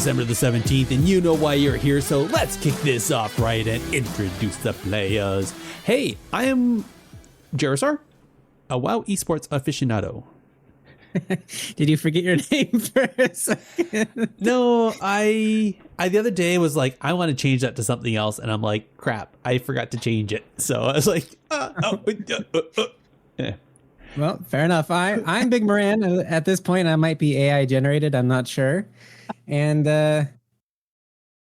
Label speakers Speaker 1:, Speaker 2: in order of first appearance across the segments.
Speaker 1: December the 17th, and you know why you're here, so let's kick this off right and introduce the players. Hey, I am Jerasar, a WoW esports aficionado.
Speaker 2: Did you forget your name for a second?
Speaker 1: No, I the other day was like, I want to change that to something else, and I'm like, crap, I forgot to change it. So I was like, yeah.
Speaker 2: Well, fair enough. I'm Big Moran. At this point, I might be AI generated. I'm not sure. And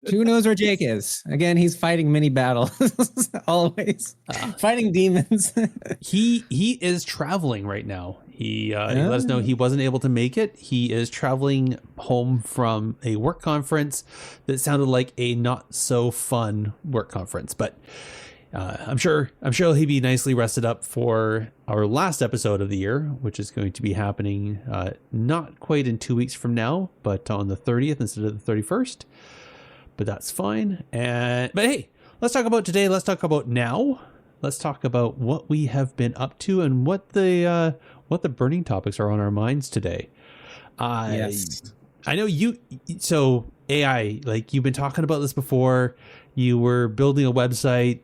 Speaker 2: who knows where Jake is? Again, he's fighting mini battles always, fighting demons.
Speaker 1: He is traveling right now. He let us know he wasn't able to make it. He is traveling home from a work conference that sounded like a not so fun work conference, but I'm sure he'll be nicely rested up for our last episode of the year, which is going to be happening not quite in 2 weeks from now, but on the 30th instead of the 31st. But that's fine. But hey, let's talk about today. Let's talk about now. Let's talk about what we have been up to and what the burning topics are on our minds today.
Speaker 2: Yes.
Speaker 1: I know you. So AI, like you've been talking about this before. You were building a website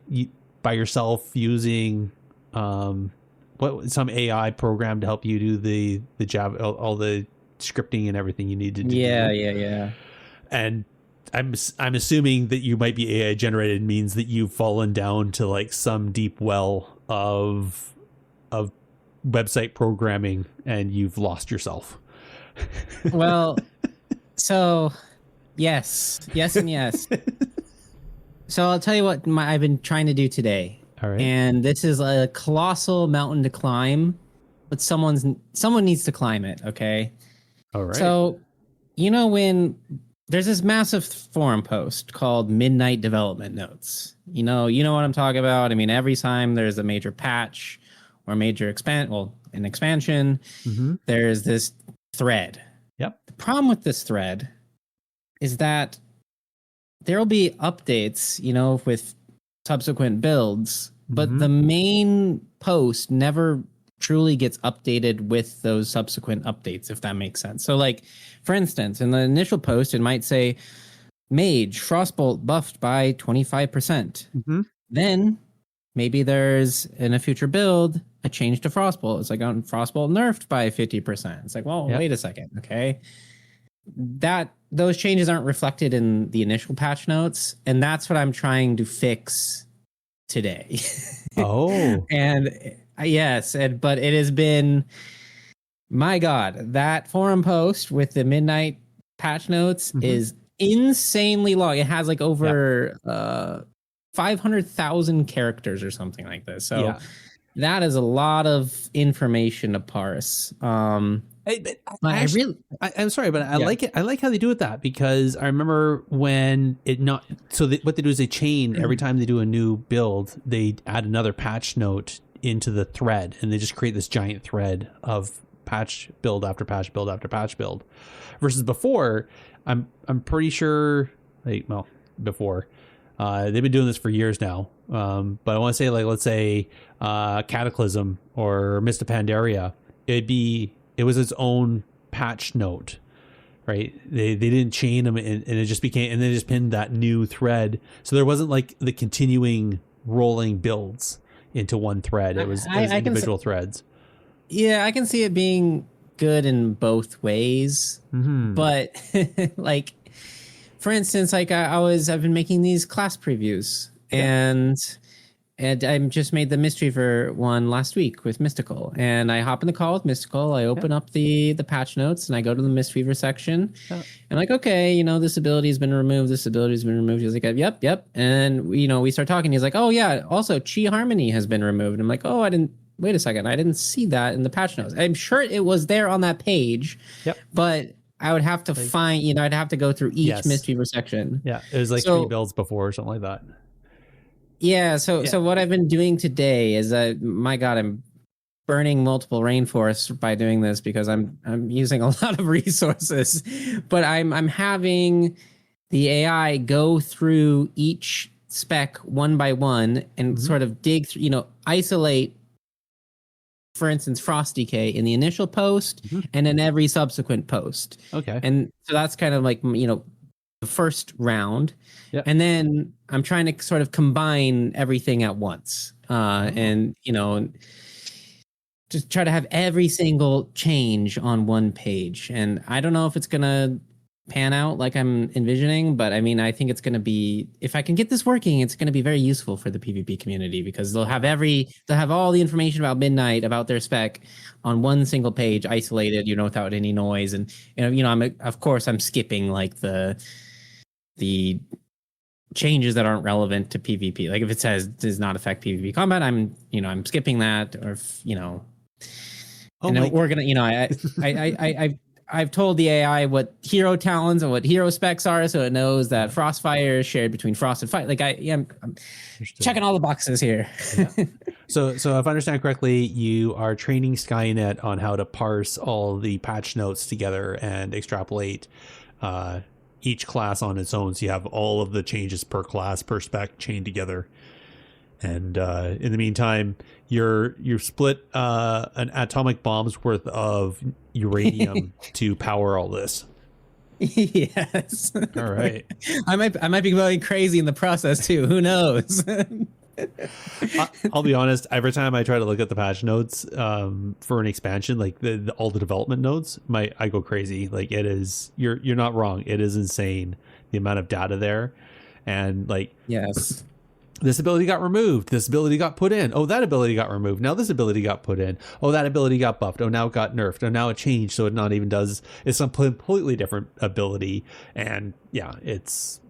Speaker 1: by yourself using some AI program to help you do the Java, all the scripting and everything you needed to do.
Speaker 2: Yeah. And
Speaker 1: I'm assuming that you might be AI generated means that you've fallen down to like some deep well of website programming and you've lost yourself.
Speaker 2: Well, so yes, and yes. So I'll tell you what I've been trying to do today.
Speaker 1: All right.
Speaker 2: And this is a colossal mountain to climb, but someone needs to climb it. Okay.
Speaker 1: All right.
Speaker 2: So, when there's this massive forum post called Midnight Development Notes, you know what I'm talking about. I mean, every time there's a major patch or major an expansion, there's this thread.
Speaker 1: Yep.
Speaker 2: The problem with this thread is that there'll be updates, with subsequent builds, but the main post never truly gets updated with those subsequent updates, if that makes sense. So like, for instance, in the initial post, it might say Mage Frostbolt buffed by 25%. Then maybe there's in a future build a change to Frostbolt. It's like on Frostbolt nerfed by 50%. It's like, well, wait a second. Okay. Those changes aren't reflected in the initial patch notes, and that's what I'm trying to fix today.
Speaker 1: Oh.
Speaker 2: And yes, but it has been, my God, that forum post with the midnight patch notes is insanely long. It has like over 500,000 characters or something like this. So that is a lot of information to parse. I'm
Speaker 1: sorry, but I like it. I like how they do it that, because I remember when what they do is they chain every time they do a new build, they add another patch note into the thread, and they just create this giant thread of patch build after patch build after patch build. Versus before, I'm pretty sure before they've been doing this for years now. But I want to say, like, let's say Cataclysm or Mist of Pandaria, it was its own patch note, right? They didn't chain them, and it just became, and they just pinned that new thread. So there wasn't like the continuing rolling builds into one thread. It was individual threads.
Speaker 2: Yeah, I can see it being good in both ways, but like, for instance, like I've been making these class previews, and I just made the Mistweaver one last week with Mystical, and I hop in the call with Mystical. I open up the patch notes, and I go to the Mistweaver section, and like, okay, this ability has been removed. This ability has been removed. He's like, yep. And we start talking. He's like, oh yeah, also Chi Harmony has been removed. I'm like, oh, wait a second, I didn't see that in the patch notes. I'm sure it was there on that page, but I would have to find, I'd have to go through each Mistweaver section.
Speaker 1: Yeah, it was like 3 builds before or something like that.
Speaker 2: Yeah, so what I've been doing today is, my God, I'm burning multiple rainforests by doing this, because I'm using a lot of resources, but I'm having the AI go through each spec one by one and sort of dig through, isolate, for instance, Frost Decay in the initial post and in every subsequent post.
Speaker 1: Okay.
Speaker 2: And so that's kind of like, first round,
Speaker 1: Yep.
Speaker 2: and then I'm trying to sort of combine everything at once, and just try to have every single change on one page. And I don't know if it's gonna pan out like I'm envisioning, but I mean, I think it's gonna be, if I can get this working, it's gonna be very useful for the PvP community, because they'll have all the information about Midnight, about their spec, on one single page, isolated, without any noise. And I'm skipping like the changes that aren't relevant to PvP. Like if it says does not affect PvP combat, I'm skipping that. Or if, we're gonna, I've told the AI what hero talents and what hero specs are, so it knows that Frostfire is shared between Frost and Fight. Like I'm checking all the boxes here.
Speaker 1: Yeah. So if I understand correctly, you are training Skynet on how to parse all the patch notes together and extrapolate each class on its own. So you have all of the changes per class, per spec chained together. And in the meantime, you've split an atomic bomb's worth of uranium to power all this.
Speaker 2: Yes.
Speaker 1: All right.
Speaker 2: I might be going crazy in the process too. Who knows?
Speaker 1: I'll be honest. Every time I try to look at the patch notes for an expansion, like all the development notes, I go crazy. Like it is. You're not wrong. It is insane the amount of data there, and like
Speaker 2: yes.
Speaker 1: This ability got removed. This ability got put in. Oh, that ability got removed. Now this ability got put in. Oh, that ability got buffed. Oh, now it got nerfed. Oh, now it changed. So it not even does. It's some completely different ability. And yeah, it's.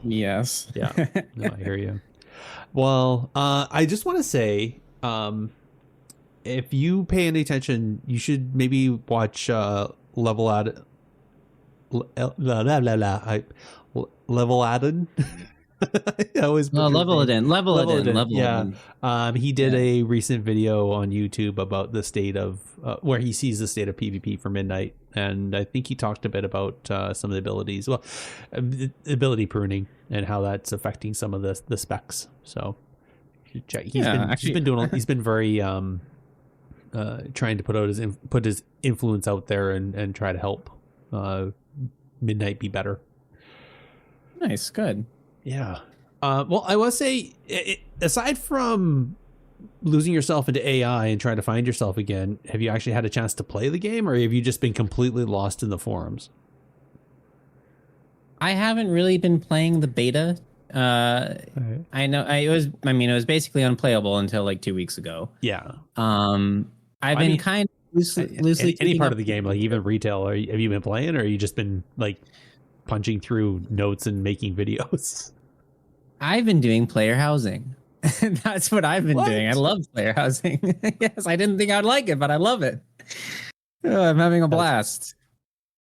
Speaker 2: Yes.
Speaker 1: Yeah. No, I hear you. Well, I just want to say, if you pay any attention, you should maybe watch Level Added. Level Added.
Speaker 2: Level it in.
Speaker 1: Yeah. He did a recent video on YouTube about the state of where he sees the state of PvP for Midnight, and I think he talked a bit about some of the abilities, ability pruning, and how that's affecting some of the specs. So check. He's been very trying to put his influence out there and try to help Midnight be better.
Speaker 2: Nice, good.
Speaker 1: Yeah. Well, I want to say, aside from losing yourself into AI and trying to find yourself again, have you actually had a chance to play the game, or have you just been completely lost in the forums?
Speaker 2: I haven't really been playing the beta. Right. I know it was basically unplayable until like 2 weeks ago.
Speaker 1: Yeah.
Speaker 2: I've been kind of loosely
Speaker 1: any part of the game, like even retail, have you been playing, or have you just been like punching through notes and making videos?
Speaker 2: I've been doing player housing. That's what I've been doing. I love player housing. Yes, I didn't think I'd like it, but I love it. Oh, I'm having a blast.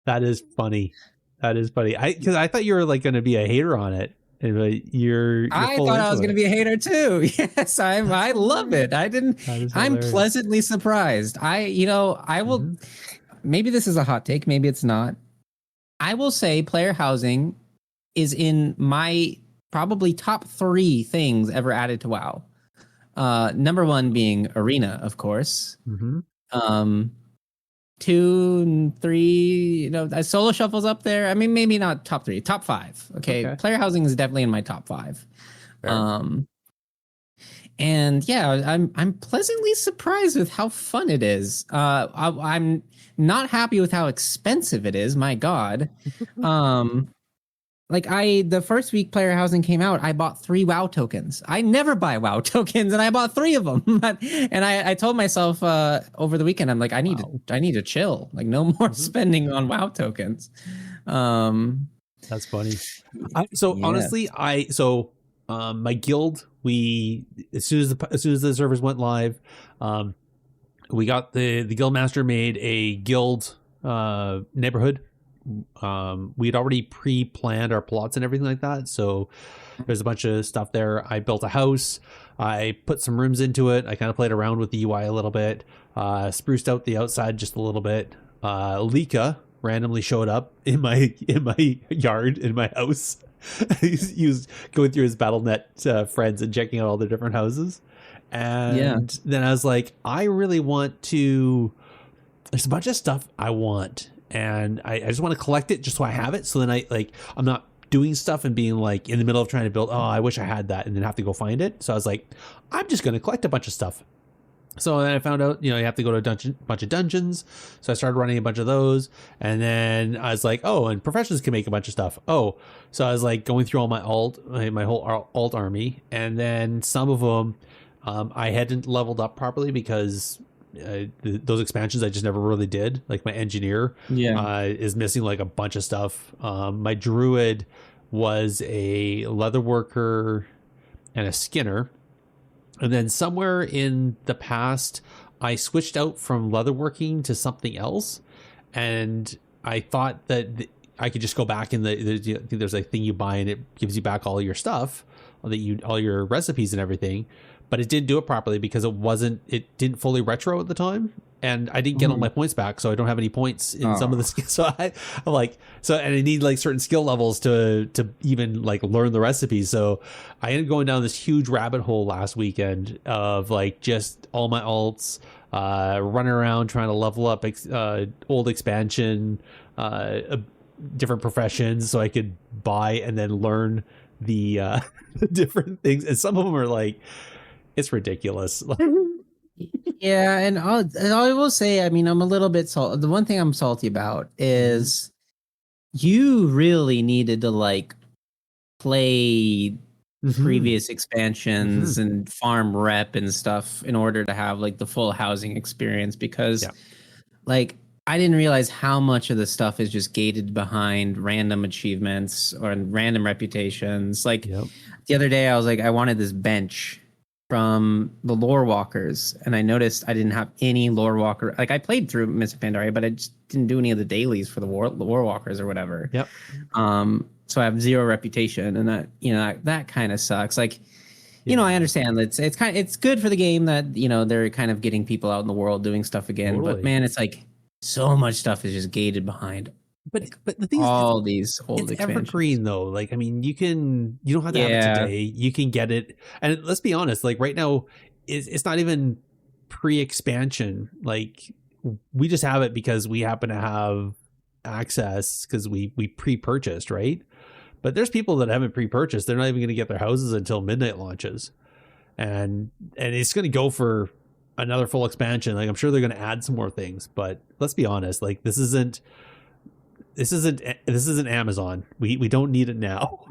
Speaker 1: That is funny. Because I thought you were like going to be a hater on it. You're
Speaker 2: I thought I was going to be a hater too. Yes, I love it. I'm pleasantly surprised. I will. Maybe this is a hot take. Maybe it's not. I will say player housing is in my probably top 3 things ever added to WoW. Number 1 being Arena, of course. 2 and 3, Solo Shuffle's up there. I mean, maybe not top 3, top 5. Okay. Player housing is definitely in my top 5. And yeah, I'm pleasantly surprised with how fun it is. I'm not happy with how expensive it is. My God. The first week player housing came out, I bought 3 WoW tokens. I never buy WoW tokens, and I bought 3 of them. And I told myself over the weekend, I'm like, I need to chill. Like, no more spending on WoW tokens.
Speaker 1: That's funny. Honestly, my guild, as soon as the servers went live, we got the guild master made a guild neighborhood. We'd already pre-planned our plots and everything like that, so there's a bunch of stuff there. I built a house. I put some rooms into it. I kind of played around with the UI a little bit, spruced out the outside just a little bit. Lika randomly showed up in my yard in my house. He was going through his BattleNet friends and checking out all the different houses. And then I was like, I really want to. There's a bunch of stuff I want, and I just want to collect it just so I have it. So then I'm not doing stuff and being like in the middle of trying to build, oh, I wish I had that, and then have to go find it. So I was like, I'm just going to collect a bunch of stuff. So then I found out, you have to go to a bunch of dungeons. So I started running a bunch of those. And then I was like, oh, and professions can make a bunch of stuff. Oh, so I was like going through all my my whole alt army. And then some of them I hadn't leveled up properly because those expansions I just never really did. Like my engineer is missing like a bunch of stuff. My druid was a leather worker and a skinner. And then somewhere in the past, I switched out from leatherworking to something else. And I thought that I could just go back and there's a thing you buy and it gives you back all your stuff, all your recipes and everything. But it didn't do it properly because it didn't fully retro at the time. And I didn't get all my points back, so I don't have any points in some of the skills. So I'm like, and I need like certain skill levels to even like learn the recipes. So I ended up going down this huge rabbit hole last weekend of like just all my alts, running around trying to level up old expansion, different professions, so I could buy and then learn the different things. And some of them are like, it's ridiculous.
Speaker 2: Yeah, and I will say, I mean, I'm a little bit salty. The one thing I'm salty about is you really needed to like play previous expansions and farm rep and stuff in order to have like the full housing experience, because like I didn't realize how much of the stuff is just gated behind random achievements or random reputations. Like the other day I was like, I wanted this bench from the lore walkers, and I noticed I didn't have any lore walker. Like I played through Mists of Pandaria, but I just didn't do any of the dailies for the lore walkers or whatever. So I have 0 reputation, and that kind of sucks. Like, I understand that it's good for the game that they're kind of getting people out in the world doing stuff again. But man, it's like so much stuff is just gated behind.
Speaker 1: But the thing
Speaker 2: is, these old
Speaker 1: it's evergreen though. Like, I mean, you don't have to have it today. You can get it, and let's be honest. Like right now, it's not even pre-expansion. Like we just have it because we happen to have access because we pre-purchased, right? But there's people that haven't pre-purchased. They're not even going to get their houses until midnight launches, and it's going to go for another full expansion. Like I'm sure they're going to add some more things. But let's be honest. Like this isn't Amazon. We don't need it now.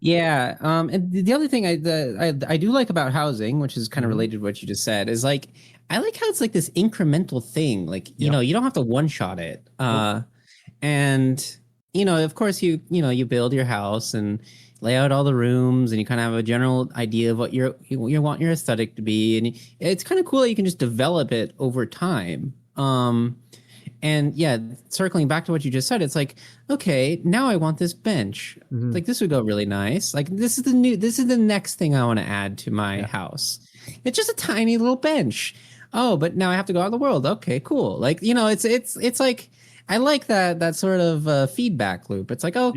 Speaker 2: And the other thing I do like about housing, which is kind of related to what you just said, is like I like how it's like this incremental thing. Like you don't have to one shot it. And of course you build your house and lay out all the rooms, and you kind of have a general idea of what you want your aesthetic to be, and it's kind of cool that you can just develop it over time. And circling back to what you just said, it's like, okay, now I want this bench. Like this would go really nice. Like this is the next thing I want to add to my house. It's just a tiny little bench. Oh, but now I have to go out in the world. Okay, cool. Like, it's like, I like that sort of feedback loop. It's like, I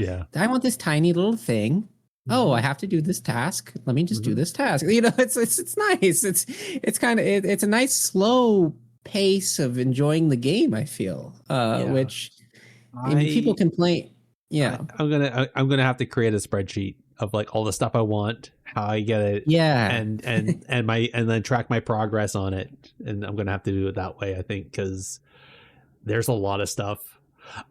Speaker 2: want this tiny little thing. Oh, I have to do this task. Let me just do this task. It's nice. It's kind of, it's a nice slow pace of enjoying the game, I feel, which people complain.
Speaker 1: I'm gonna have to create a spreadsheet of like all the stuff I want, how I get it, and then track my progress on it, and I'm gonna have to do it that way, I think, because there's a lot of stuff.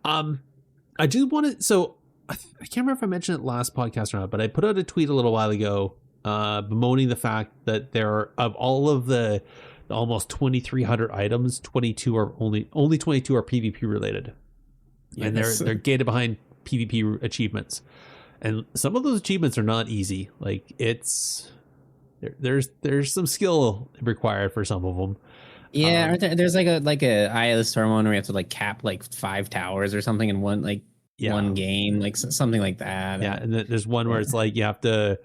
Speaker 1: I do want to, so I can't remember if I mentioned it last podcast or not, but I put out a tweet a little while ago bemoaning the fact that there are, of all of the almost 2,300 items, 22 are only 22 are PvP related, and they're gated behind PvP achievements, and some of those achievements are not easy. Like there's some skill required for some of them.
Speaker 2: There's like a Eye of the Storm one where you have to like cap like 5 towers or something in one one game, like something like that.
Speaker 1: And there's one where it's like you have to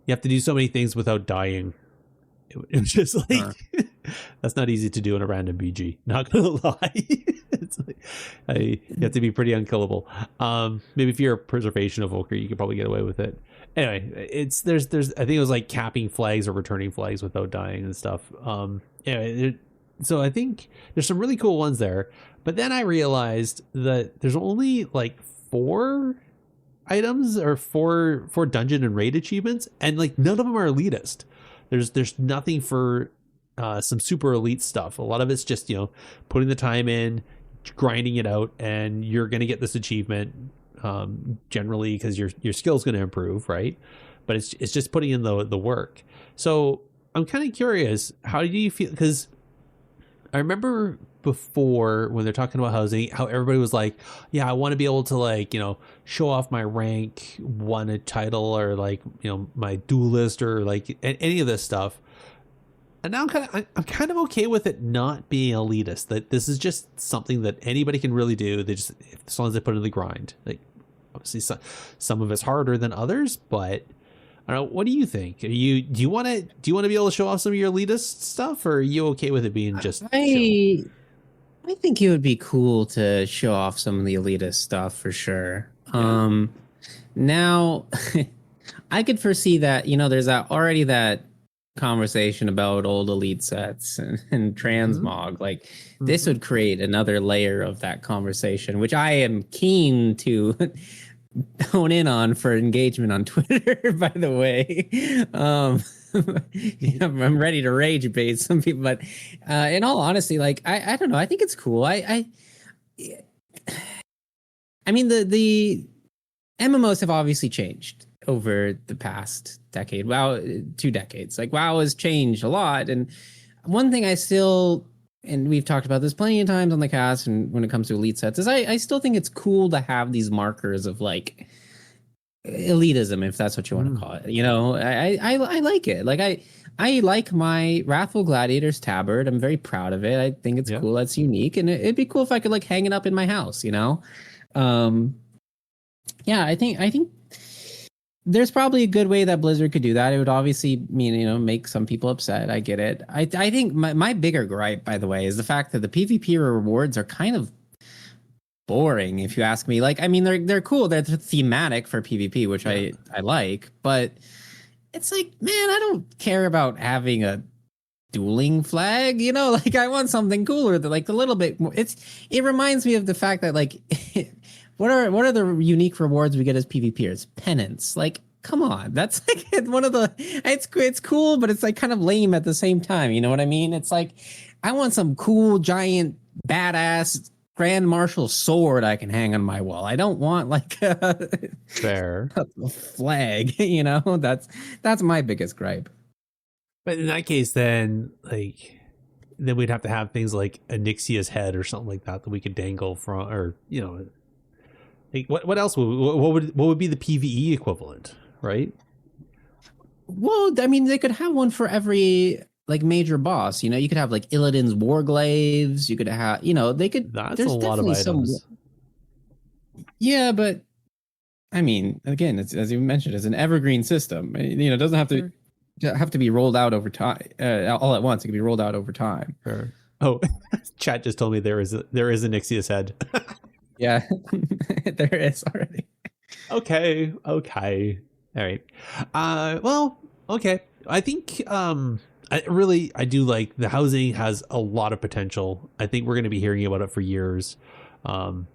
Speaker 1: you have to do so many things without dying. It was just like that's not easy to do in a random BG. Not gonna lie. It's like, you have to be pretty unkillable. Maybe if you're a preservation evoker, you could probably get away with it. Anyway, it's there's I think it was like capping flags or returning flags without dying and stuff. So I think there's some really cool ones there. But then I realized that there's only like 4 items or four dungeon and raid achievements, and like none of them are elitist. There's nothing for some super elite stuff. A lot of it's just, putting the time in, grinding it out, and you're gonna get this achievement generally because your skill's gonna improve, right? But it's just putting in the work. So I'm kind of curious, how do you feel? Because I remember before when they're talking about housing, how everybody was like, yeah, I want to be able to, like, show off my rank, won a title, or like, my duelist, or like any of this stuff. And now I'm kind of okay with it not being elitist, that this is just something that anybody can really do. They just, as long as they put in the grind. Like, obviously some of it's harder than others, but I don't know. What do you think? Do you want to be able to show off some of your elitist stuff, or are you okay with it being just chill?
Speaker 2: I think it would be cool to show off some of the elitist stuff for sure.
Speaker 1: Yeah.
Speaker 2: Now I could foresee that, there's that conversation about old elite sets and transmog. Like, this would create another layer of that conversation, which I am keen to hone in on for engagement on Twitter, by the way. I'm ready to rage bait some people, but in all honesty, like, I don't know. I think it's cool. I mean, the MMOs have obviously changed over the past decade. WoW, 2 decades. Like, WoW has changed a lot. And one thing I still, and we've talked about this plenty of times on the cast, and when it comes to elite sets, is I still think it's cool to have these markers of, like, elitism, if that's what you want to call it. I like it. Like, I like my Wrathful Gladiator's tabard. I'm very proud of it. I think it's cool. That's unique, and it'd be cool if I could, like, hang it up in my house. Yeah, I think there's probably a good way that Blizzard could do that. It would obviously mean, make some people upset. I get it. I think my bigger gripe, by the way, is the fact that the PvP rewards are kind of boring, if you ask me. Like, I mean, they're cool. They're thematic for PvP, which I like, but it's like, man, I don't care about having a dueling flag. Like, I want something cooler, that, like, a little bit more. It reminds me of the fact that, like, what are the unique rewards we get as PvPers? Penance. Like, come on, that's like one of the. It's cool, but it's like kind of lame at the same time. You know what I mean? It's like, I want some cool, giant, badass Grand Marshal sword I can hang on my wall. I don't want, like, a flag. That's my biggest gripe.
Speaker 1: But in that case, then we'd have to have things like Anixia's head or something like that we could dangle from, or like, what else what would be the PvE equivalent, right?
Speaker 2: Well, I mean, they could have one for every, like, major boss. You could have, like, Illidan's Warglaves. You could have, they could.
Speaker 1: That's
Speaker 2: there's
Speaker 1: a lot of items.
Speaker 2: Yeah, but I mean, again, it's, as you mentioned, it's an evergreen system. It doesn't have to be rolled out over time, all at once. It can be rolled out over time.
Speaker 1: Sure. Oh, chat just told me there is Anixia's head.
Speaker 2: Yeah, there is already.
Speaker 1: Okay. All right. Well, okay. I think I do like the housing has a lot of potential. I think we're going to be hearing about it for years. The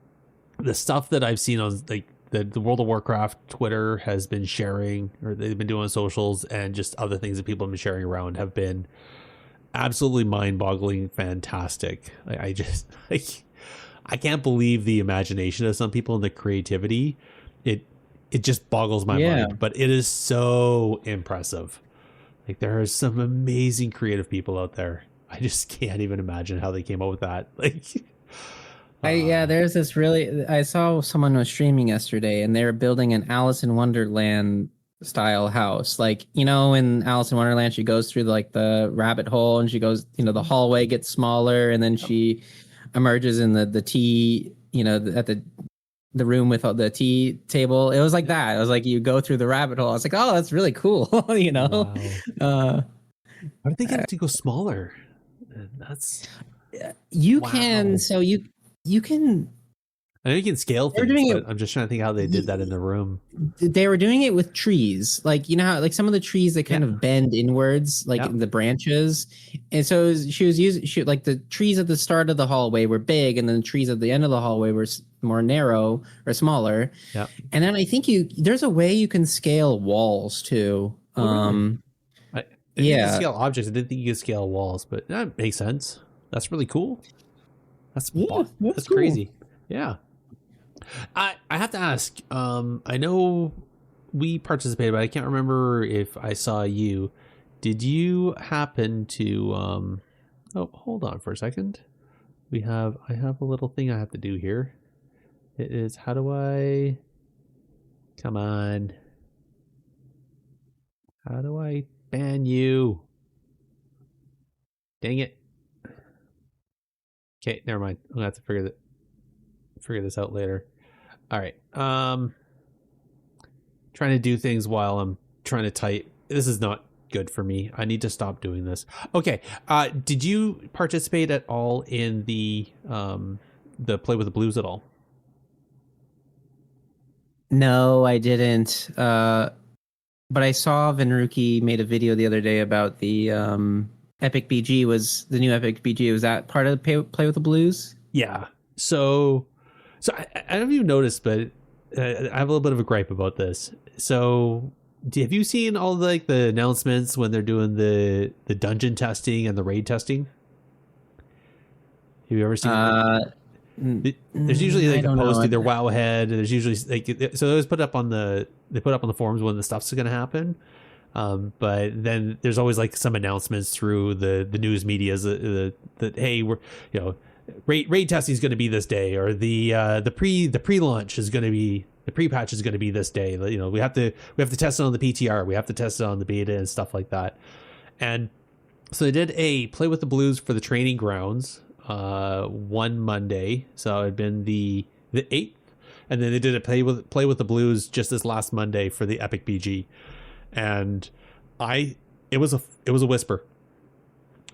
Speaker 1: stuff that I've seen on, like, the World of Warcraft Twitter has been sharing, or they've been doing on socials, and just other things that people have been sharing around have been absolutely mind-boggling, fantastic. I just, like, I can't believe the imagination of some people and the creativity. It just boggles my mind, but it is so impressive. Like, there are some amazing creative people out there. I just can't even imagine how they came up with that. Like,
Speaker 2: there's this I saw someone was streaming yesterday, and they were building an Alice in Wonderland style house. Like, in Alice in Wonderland, she goes through, like, the rabbit hole, and she goes, the hallway gets smaller, and then she emerges in the tea, at the room with the tea table. It was like that. It was like, you go through the rabbit hole. I was like, oh, that's really cool. Wow.
Speaker 1: How did they get it to go smaller? That's
Speaker 2: you can. So you can.
Speaker 1: I know you can scale
Speaker 2: They're
Speaker 1: things,
Speaker 2: doing
Speaker 1: but
Speaker 2: it.
Speaker 1: I'm just trying to think how they did that in the room.
Speaker 2: They were doing it with trees, like you know how like some of the trees they kind of bend inwards, like in the branches, and so she was using like the trees at the start of the hallway were big, and then the trees at the end of the hallway were more narrow or smaller.
Speaker 1: Yeah.
Speaker 2: And then I think there's a way you can scale walls too.
Speaker 1: Oh, really? I think you can
Speaker 2: Yeah,
Speaker 1: scale objects. I didn't think you could scale walls, but that makes sense. That's really cool. That's
Speaker 2: that's cool.
Speaker 1: crazy. Yeah. I have to ask. I know we participated, but I can't remember if I saw you. Did you happen to? Oh, hold on for a second. I have a little thing I have to do here. It is how do I? Come on. How do I ban you? Dang it. Okay, never mind. I'm gonna have to figure this out later. All right. Trying to do things while I'm trying to type. This is not good for me. I need to stop doing this. Okay. Did you participate at all in the Play with the Blues at all?
Speaker 2: No, I didn't. But I saw Venruki made a video the other day about the Epic BG was the new Epic BG. Was that part of the Play with the Blues?
Speaker 1: Yeah. So I haven't even noticed, but I have a little bit of a gripe about this. So have you seen all the announcements when they're doing the dungeon testing and the raid testing? Have you ever seen there's usually like a post either Wowhead. There's usually like so it was put up on the forums when the stuff's going to happen. But then there's always like some announcements through the news medias that hey, we're raid testing is going to be this day, or the pre-launch is going to be the pre-patch is going to be this day. We have to test it on the PTR, we have to test it on the beta and stuff like that. And so they did a Play with the Blues for the training grounds one Monday, so it'd been the 8th, and then they did a Play with the Blues just this last Monday for the Epic BG, and it was a whisper.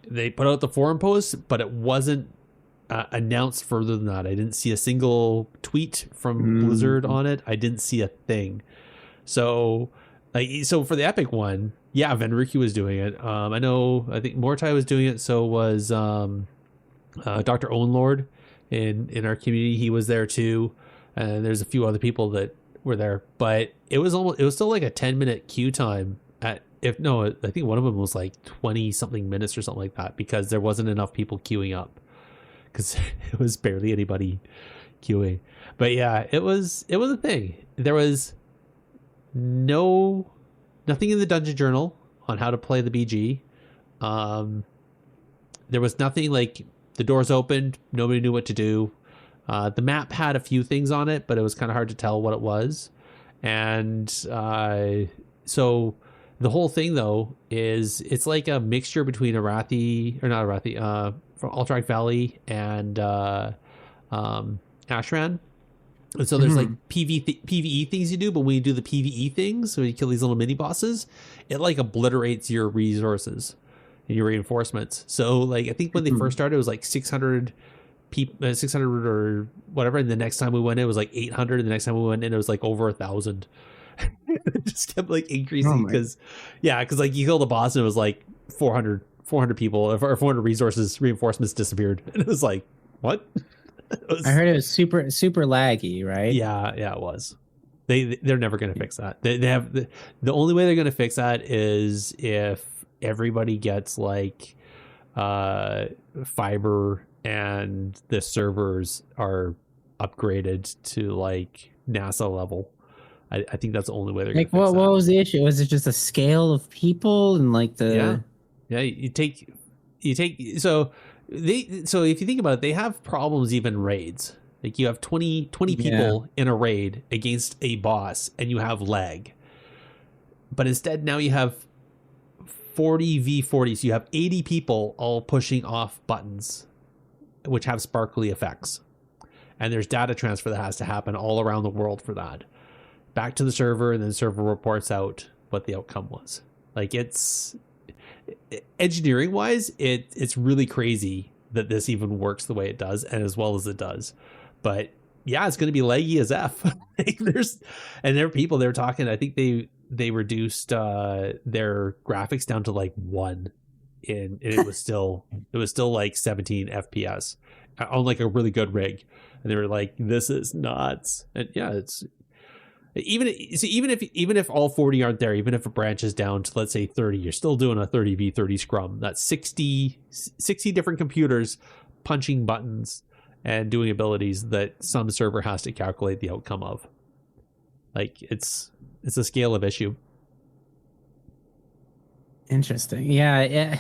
Speaker 1: They put out the forum post, but it wasn't announced further than that. I didn't see a single tweet from Blizzard on it. I didn't see a thing. So for the Epic one, yeah, Venruki was doing it. I think Mortai was doing it. So was Dr. Ownlord in our community. He was there too, and there's a few other people that were there. But it was still like a 10-minute queue time I think one of them was like 20 something minutes or something like that, because there wasn't enough people queuing up, because it was barely anybody queuing. But yeah, it was a thing. There was nothing in the dungeon journal on how to play the BG. There was nothing like the doors opened, nobody knew what to do. The map had a few things on it, but it was kind of hard to tell what it was. And so the whole thing though is it's like a mixture between from Alterac Valley and Ashran. And so there's like PvE things you do, but when you do the PvE things, so you kill these little mini bosses, it like obliterates your resources and your reinforcements. So like I think when they first started, it was like 600 or whatever, and the next time we went in, it was like 800, and the next time we went in, it was like over 1,000. It just kept like increasing because like you kill the boss and it was like 400 people or 400 reinforcements disappeared, and it was like, what?
Speaker 2: I heard it was super laggy, right?
Speaker 1: Yeah, it was. They're never going to fix that. They have the only way they're going to fix that is if everybody gets like fiber and the servers are upgraded to like NASA level. I think that's the only way they're going to fix that.
Speaker 2: What was the issue? Was it just a scale of people and like the
Speaker 1: you take so if you think about it, they have problems even raids. Like you have 20 people in a raid against a boss and you have lag. But instead now you have 40 v40, so you have 80 people all pushing off buttons which have sparkly effects. And there's data transfer that has to happen all around the world for that. Back to the server, and then the server reports out what the outcome was. Like it's engineering wise, it's really crazy that this even works the way it does and as well as it does. But yeah, it's going to be laggy as F. There are people they were talking. I think they reduced their graphics down to like 1, and it was still like 17 FPS on like a really good rig, and they were like, "This is nuts." And yeah, it's even if all 40 aren't there, even if it branches down to let's say 30, you're still doing a 30v30 scrum. That's 60 different computers punching buttons and doing abilities that some server has to calculate the outcome of. Like it's a scale of issue.
Speaker 2: Interesting. Yeah.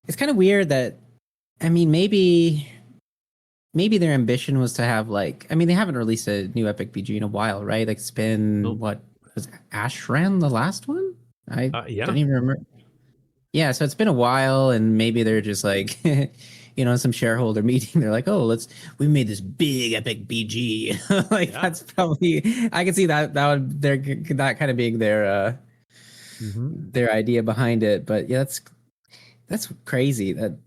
Speaker 2: It's kind of weird that, I mean, maybe their ambition was to have like, I mean, they haven't released a new Epic BG in a while, right? Like it's been what was Ashran the last one? I don't even remember. Yeah, so it's been a while, and maybe they're just like, some shareholder meeting. They're like, oh, we made this big Epic BG. That's probably, I can see that that kind of being their their idea behind it. But yeah, that's crazy. That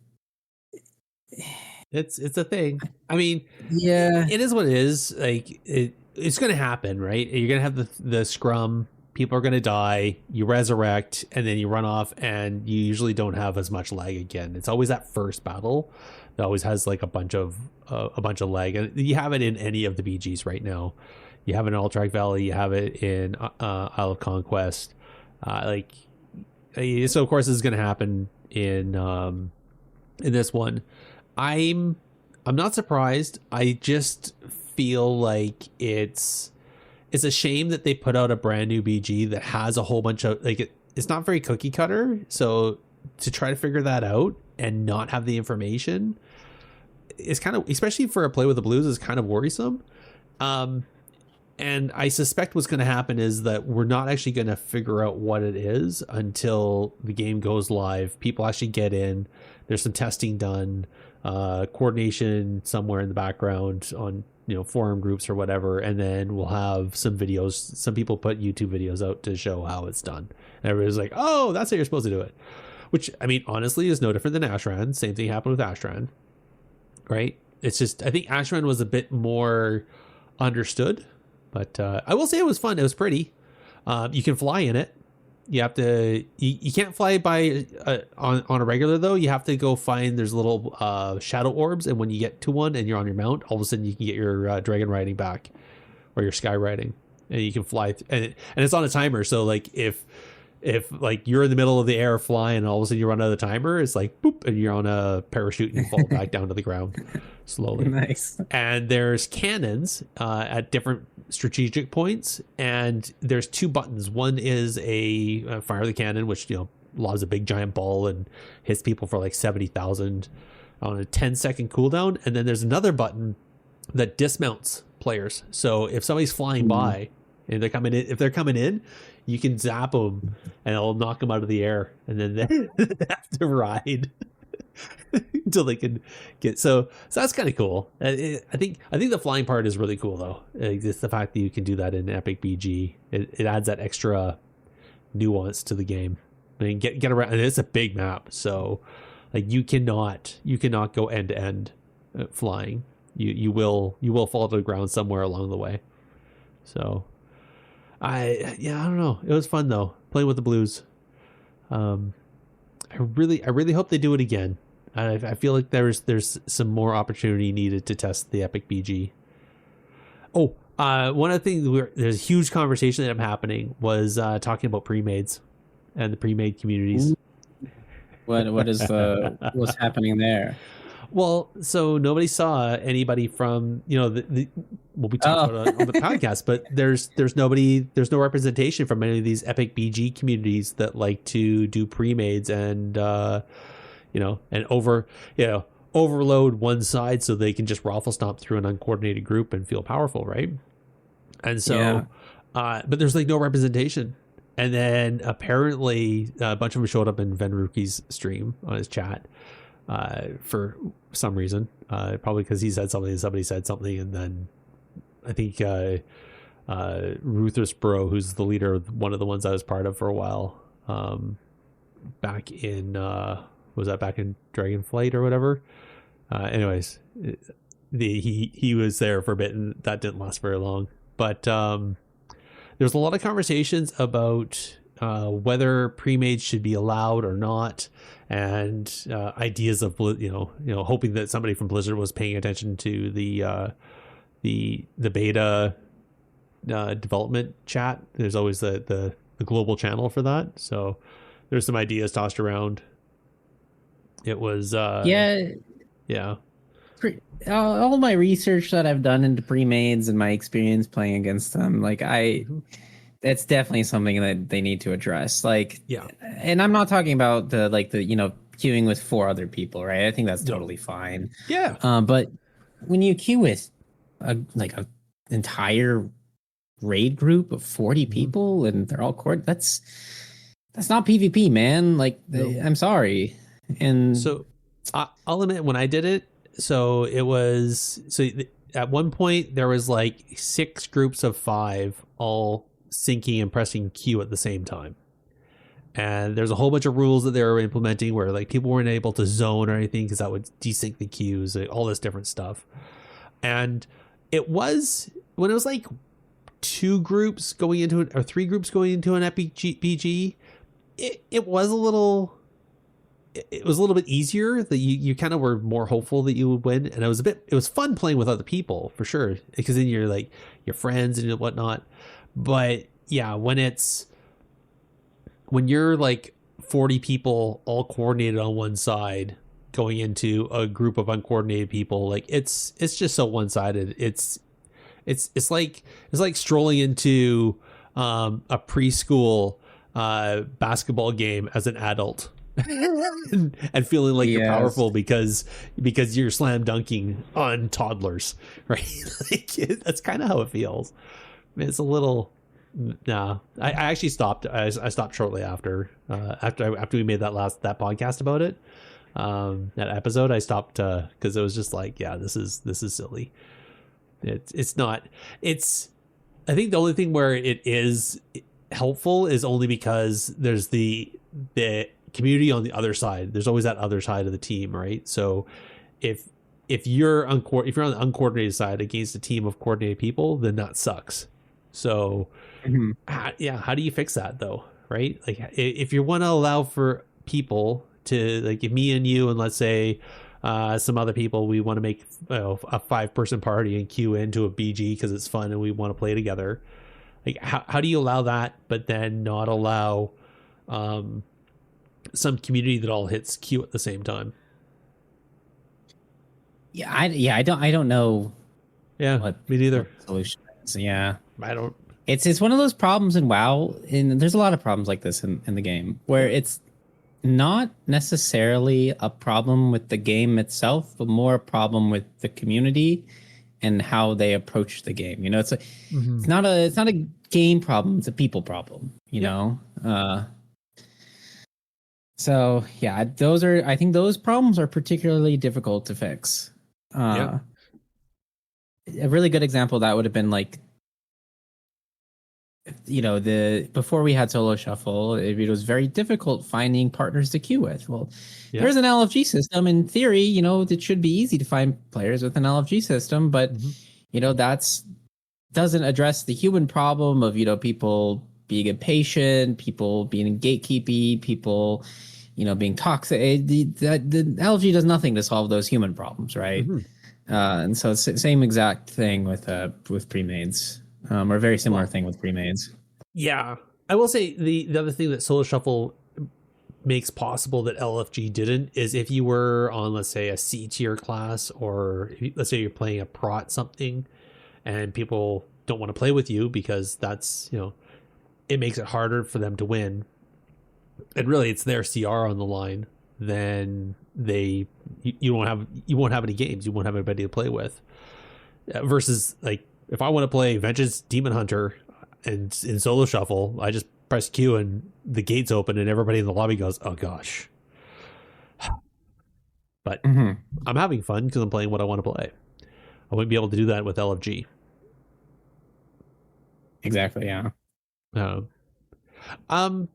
Speaker 1: it's a thing. I mean,
Speaker 2: yeah,
Speaker 1: it is what it is. Like it's going to happen, right? You're going to have the scrum. People are going to die. You resurrect, and then you run off, and you usually don't have as much lag again. It's always that first battle that always has like a bunch of lag, and you have it in any of the BGs right now. You have it in Alterac Valley. You have it in Isle of Conquest. So of course this is going to happen in this one. I'm not surprised. I just feel like it's a shame that they put out a brand new BG that has a whole bunch of it's not very cookie cutter. So to try to figure that out and not have the information is kind of, especially for a play with the Blues, is kind of worrisome. And I suspect what's going to happen is that we're not actually going to figure out what it is until the game goes live. People actually get in. There's some testing done, coordination somewhere in the background on forum groups or whatever, and then we'll have some videos. Some people put YouTube videos out to show how it's done, and everybody's like, "Oh, that's how you're supposed to do it." Which, I mean, honestly, is no different than Ashran. Same thing happened with Ashran, right? It's just, I think Ashran was a bit more understood. But I will say it was fun. It was pretty. You can fly in it. You have to. You can't fly by on a regular though. You have to go find. There's little shadow orbs, and when you get to one and you're on your mount, all of a sudden you can get your dragon riding back, or your sky riding, and you can fly. And it's on a timer. So like if like you're in the middle of the air flying, and all of a sudden you run out of the timer, it's like boop, and you're on a parachute and you fall back down to the ground slowly.
Speaker 2: Nice.
Speaker 1: And there's cannons at different strategic points, and there's 2 buttons. One is a fire the cannon, which lobs a big giant ball and hits people for like 70,000 on a 10-second cooldown. And then there's another button that dismounts players. So if somebody's flying by and if they're coming in, you can zap them and it'll knock them out of the air, and then they have to ride until they can get. So that's kind of cool. I think the flying part is really cool though. It's the fact that you can do that in Epic BG. It adds that extra nuance to the game. I mean, get around, and it's a big map, so like you cannot go end to end flying. You will fall to the ground somewhere along the way. So I don't know. It was fun though, playing with the Blues. I really hope they do it again. I feel like there's some more opportunity needed to test the Epic BG. Oh, one of the things there's a huge conversation that happening was talking about pre-mades and the pre-made communities.
Speaker 2: What is what's happening there?
Speaker 1: Well, so nobody saw anybody from what we talked about on the podcast, but there's no representation from any of these Epic BG communities that like to do pre-mades and overload one side so they can just raffle stomp through an uncoordinated group and feel powerful, right? And so, but there's like no representation. And then apparently a bunch of them showed up in Venruki's stream on his chat for some reason, probably because he said something and somebody said something, and then I think Ruthless Bro, who's the leader of one of the ones I was part of for a while, back in was that back in Dragonflight or whatever. Anyways, he was there for a bit, and that didn't last very long. But there's a lot of conversations about whether pre-mades should be allowed or not, and ideas of hoping that somebody from Blizzard was paying attention to the beta development chat. There's always the global channel for that, so there's some ideas tossed around. It was yeah.
Speaker 2: All my research that I've done into pre-mades and my experience playing against them, like that's definitely something that they need to address. Like,
Speaker 1: Yeah.
Speaker 2: And I'm not talking about the queuing with 4 other people, right? I think that's totally fine.
Speaker 1: Yeah.
Speaker 2: But when you queue with a entire raid group of 40 people and they're all that's not PvP, man. Like, I'm sorry. And
Speaker 1: so I'll admit, when I did it, so it was at one point there was like 6 groups of 5 all syncing and pressing Q at the same time, and there's a whole bunch of rules that they were implementing where like people weren't able to zone or anything because that would desync the queues, all this different stuff. And it was when it was like 2 groups going into it or 3 groups going into an epic BG, it was a little bit easier, that you kind of were more hopeful that you would win. And it was fun playing with other people for sure, because then you're like your friends and whatnot. But yeah, when you're like 40 people all coordinated on one side going into a group of uncoordinated people, like it's just so one-sided. It's like strolling into a preschool basketball game as an adult. and feeling like you're powerful because you're slam dunking on toddlers, right? Like that's kind of how it feels. It's a little. Nah, I actually stopped. I stopped shortly after we made that podcast about it. That episode, I stopped because it was just like, yeah, this is silly. It's not. It's. I think the only thing where it is helpful is only because there's the community on the other side. There's always that other side of the team, right? So if you're on the uncoordinated side against a team of coordinated people, then that sucks. So how do you fix that though, right? Like if you want to allow for people to, like, if me and you and let's say some other people, we want to make a 5-person party and queue into a BG because it's fun and we want to play together, like how do you allow that but then not allow some community that all hits Q at the same time?
Speaker 2: I don't know.
Speaker 1: Yeah,
Speaker 2: what
Speaker 1: me neither.
Speaker 2: Solution is. Yeah,
Speaker 1: I don't.
Speaker 2: It's one of those problems in WoW, and there's a lot of problems like this in the game where it's not necessarily a problem with the game itself, but more a problem with the community and how they approach the game. It's not a game problem, it's a people problem. You know. So yeah, I think those problems are particularly difficult to fix. A really good example of that would have been like, before we had solo shuffle, it was very difficult finding partners to queue with. Well, there's an LFG system. In theory, it should be easy to find players with an LFG system, but that's doesn't address the human problem of people being impatient, people being gatekeepy, people being toxic. The LFG does nothing to solve those human problems, right? And so it's the same exact thing with pre-mades. Or a very similar thing with pre-mades. Yeah.
Speaker 1: I will say the other thing that Solo Shuffle makes possible that LFG didn't is if you were on, let's say, a C tier class, or let's say you're playing a prot something and people don't want to play with you because that's, it makes it harder for them to win. And really it's their CR on the line, then you won't have any games. You won't have anybody to play with. Versus like, if I want to play Vengeance Demon Hunter and in Solo Shuffle, I just press Q and the gates open and everybody in the lobby goes, oh gosh. But I'm having fun because I'm playing what I want to play. I wouldn't be able to do that with LFG.
Speaker 2: Exactly, yeah.
Speaker 1: One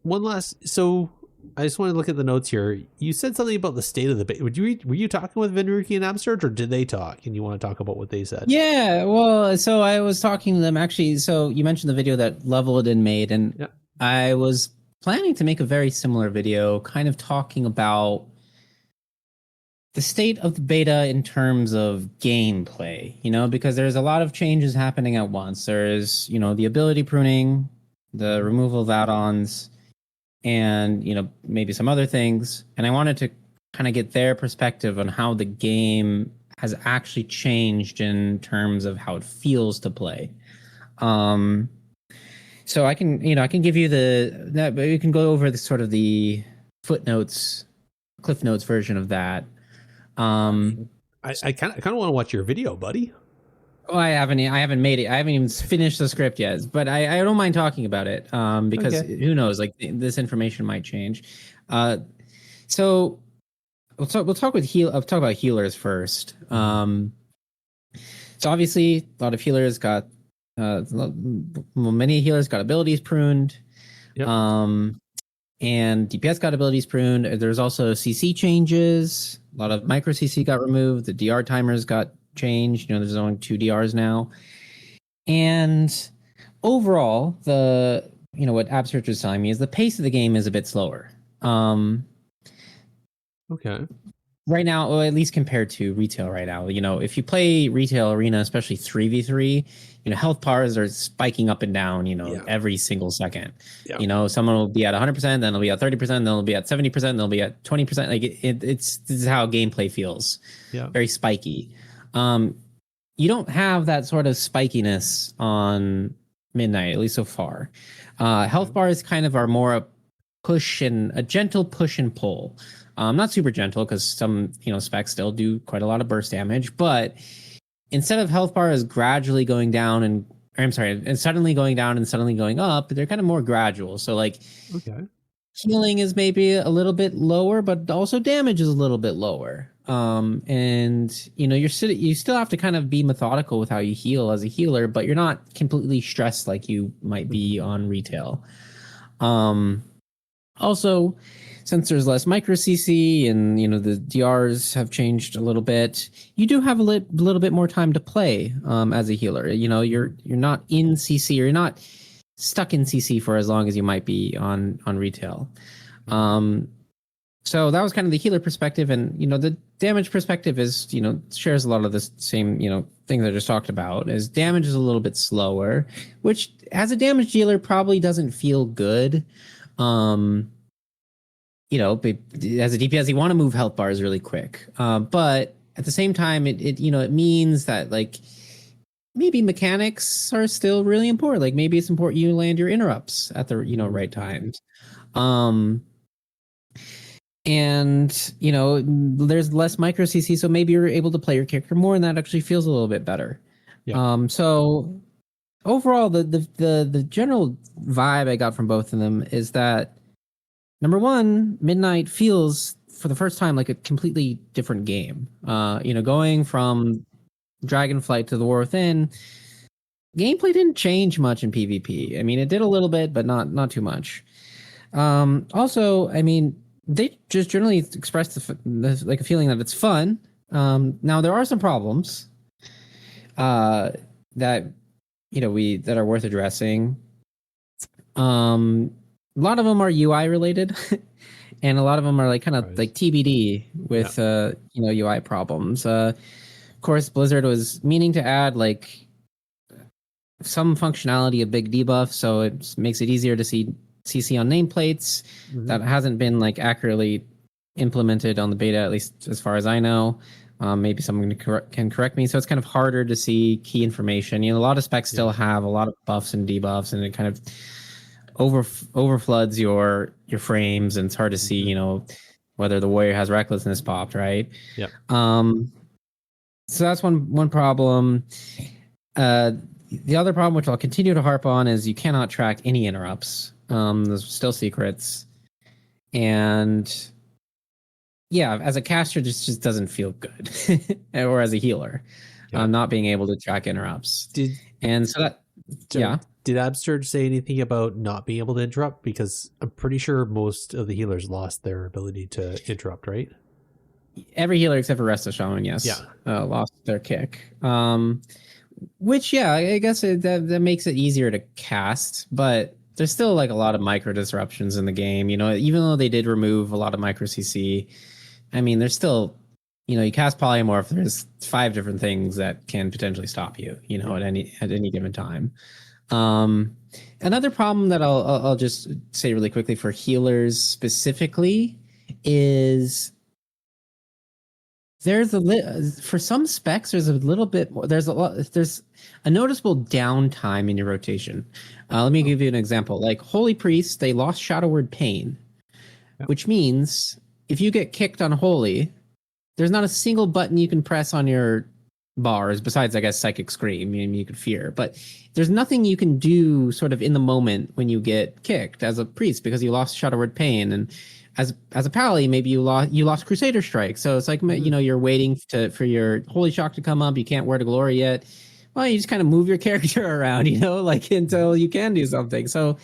Speaker 1: last, so I just want to look at the notes here. You said something about the state of the beta. Were you talking with Venruki and Absurd, or did they talk? And you want to talk about what they said?
Speaker 2: Yeah, well, so I was talking to them actually. So you mentioned the video that Leveled and made, and
Speaker 1: Yeah.
Speaker 2: I was planning to make a very similar video, kind of talking about the state of the beta in terms of gameplay, because there's a lot of changes happening at once. There's, the ability pruning, the removal of add-ons, and, maybe some other things. And I wanted to kind of get their perspective on how the game has actually changed in terms of how it feels to play. So I can give you that we can go over the sort of the footnotes, Cliff Notes version of that.
Speaker 1: I kind of want to watch your video, buddy.
Speaker 2: Oh, I haven't made it. I haven't even finished the script yet, but I don't mind talking about it because who knows? Like this information might change. So we'll talk about healers first. So obviously, a lot of healers got many healers got abilities pruned.
Speaker 1: Yep.
Speaker 2: And DPS got abilities pruned. There's also CC changes. A lot of micro CC got removed. The DR timers got changed. There's only 2 DRs now. And overall, what Absurd was telling me is the pace of the game is a bit slower.
Speaker 1: Okay.
Speaker 2: Right now, or at least compared to retail right now, if you play retail arena, especially 3v3, health bars are spiking up and down, every single second. Yeah. Someone will be at 100%, then they'll be at 30%, then they'll be at 70%, then they'll be at 20%. Like this is how gameplay feels. Yeah. Very spiky. You don't have that sort of spikiness on Midnight, at least so far. Health bars kind of are more a gentle push and pull. Not super gentle because some, specs still do quite a lot of burst damage, but instead of health bars gradually going down and suddenly going down and suddenly going up, they're kind of more gradual. So healing is maybe a little bit lower, but also damage is a little bit lower. And you still have to kind of be methodical with how you heal as a healer, but you're not completely stressed like you might be on retail. Also, since there's less micro CC and the DRs have changed a little bit, you do have a little bit more time to play as a healer. You're not in CC, or you're not stuck in CC for as long as you might be on retail. So that was kind of the healer perspective, and the damage perspective is shares a lot of the same things I just talked about. As damage is a little bit slower, which as a damage dealer probably doesn't feel good. As a DPS, you want to move health bars really quick. But at the same time, it means that maybe mechanics are still really important. Like maybe it's important you land your interrupts at the right times. And there's less micro CC, so maybe you're able to play your character more, and that actually feels a little bit better. Yeah. So overall, the general vibe I got from both of them is that, number one, Midnight feels for the first time like a completely different game. Going from Dragonflight to the War Within, gameplay didn't change much in PvP. I mean, it did a little bit, but not too much. Also, I mean, they just generally expressed a feeling that it's fun. Now there are some problems that that are worth addressing. A lot of them are UI related, and a lot of them are like kind of like TBD with UI problems. Of course, Blizzard was meaning to add like some functionality of big debuff, so it makes it easier to see CC on nameplates. Mm-hmm. That hasn't been like accurately implemented on the beta, at least as far as I know. Maybe someone can correct me. So it's kind of harder to see key information. A lot of specs still have a lot of buffs and debuffs, and it kind of overfloods your frames, and it's hard to see, whether the warrior has recklessness popped, right?
Speaker 1: Yeah.
Speaker 2: So that's one problem. The other problem, which I'll continue to harp on, is you cannot track any interrupts. There's still secrets, and as a caster, this just doesn't feel good, or as a healer, not being able to track interrupts.
Speaker 1: Did Absurd say anything about not being able to interrupt? Because I'm pretty sure most of the healers lost their ability to interrupt, right?
Speaker 2: Every healer except for Rest of Shaman,
Speaker 1: Yeah.
Speaker 2: yes, lost their kick. Which, yeah, I guess that makes it easier to cast, but there's still like a lot of micro disruptions in the game. You know, even though they did remove a lot of micro CC, I mean, there's still, you know, you cast polymorph. There's 5 different things that can potentially stop you. You know, at any given time. Another problem that I'll just say really quickly for healers specifically is there's for some specs there's a little bit more, there's a noticeable downtime in your rotation. Let me give you an example. Like Holy Priest, they lost Shadow Word Pain, which means if you get kicked on Holy, there's not a single button you can press on your bars besides, I guess, Psychic Scream. I mean, you could fear, but there's nothing you can do sort of in the moment when you get kicked as a priest because you lost Shadow Word Pain. And as a pally, maybe you lost Crusader Strike. So it's like, you know, you're waiting for your Holy Shock to come up. You can't wear to glory yet. Well, you just kind of move your character around, you know, like until you can do something. So